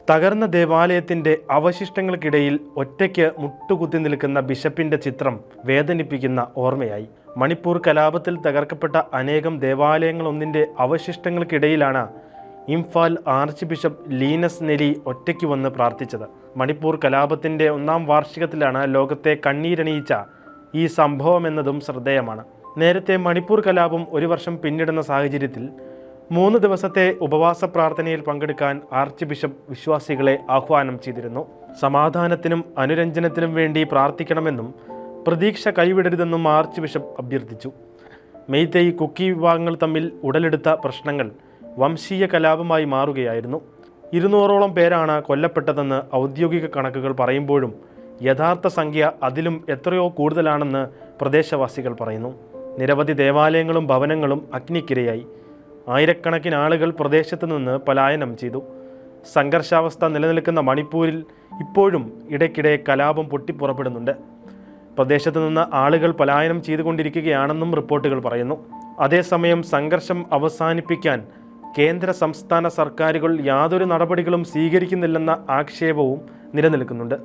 തകർന്ന ദേവാലയത്തിൻ്റെ അവശിഷ്ടങ്ങൾക്കിടയിൽ ഒറ്റയ്ക്ക് മുട്ടുകുത്തി നിൽക്കുന്ന ബിഷപ്പിൻ്റെ ചിത്രം വേദനിപ്പിക്കുന്ന ഓർമ്മയായി. മണിപ്പൂർ കലാപത്തിൽ തകർക്കപ്പെട്ട അനേകം ദേവാലയങ്ങളൊന്നിൻ്റെ അവശിഷ്ടങ്ങൾക്കിടയിലാണ് Imphal arch bishop Linus Neli ഒറ്റയ്ക്ക് വന്ന് പ്രാർത്ഥിച്ചത്. മണിപ്പൂർ കലാപത്തിൻ്റെ 1-ാം വാർഷികത്തിലാണ് ലോകത്തെ കണ്ണീരണിയിച്ച ഈ സംഭവമെന്നതും ശ്രദ്ധേയമാണ്. നേരത്തെ മണിപ്പൂർ കലാപം 1 വർഷം പിന്നിടുന്ന സാഹചര്യത്തിൽ 3 ദിവസത്തെ ഉപവാസ പ്രാർത്ഥനയിൽ പങ്കെടുക്കാൻ ആർച്ച് ബിഷപ്പ് വിശ്വാസികളെ ആഹ്വാനം ചെയ്തിരുന്നു. സമാധാനത്തിനും അനുരഞ്ജനത്തിനും വേണ്ടി പ്രാർത്ഥിക്കണമെന്നും പ്രതീക്ഷ കൈവിടരുതെന്നും ആർച്ച് ബിഷപ്പ് അഭ്യർത്ഥിച്ചു. മെയ്തേയ് കുക്കി വിഭാഗങ്ങൾ തമ്മിൽ ഉടലെടുത്ത പ്രശ്നങ്ങൾ വംശീയ കലാപമായി മാറുകയായിരുന്നു. 200ഓളം പേരാണ് കൊല്ലപ്പെട്ടതെന്ന് ഔദ്യോഗിക കണക്കുകൾ പറയുമ്പോഴും യഥാർത്ഥ സംഖ്യ അതിലും എത്രയോ കൂടുതലാണെന്ന് പ്രദേശവാസികൾ പറയുന്നു. നിരവധി ദേവാലയങ്ങളും ഭവനങ്ങളും അഗ്നിക്കിരയായി. ആയിരക്കണക്കിന് ആളുകൾ പ്രദേശത്ത് നിന്ന് പലായനം ചെയ്തു. സംഘർഷാവസ്ഥ നിലനിൽക്കുന്ന മണിപ്പൂരിൽ ഇപ്പോഴും ഇടയ്ക്കിടെ കലാപം പൊട്ടിപ്പുറപ്പെടുന്നുണ്ട്. പ്രദേശത്ത് നിന്ന് ആളുകൾ പലായനം ചെയ്തുകൊണ്ടിരിക്കുകയാണെന്നും റിപ്പോർട്ടുകൾ പറയുന്നു. അതേസമയം സംഘർഷം അവസാനിപ്പിക്കാൻ കേന്ദ്ര സംസ്ഥാന സർക്കാരുകൾ യാതൊരു നടപടികളും സ്വീകരിക്കുന്നില്ലെന്ന ആക്ഷേപവും നിലനിൽക്കുന്നുണ്ട്.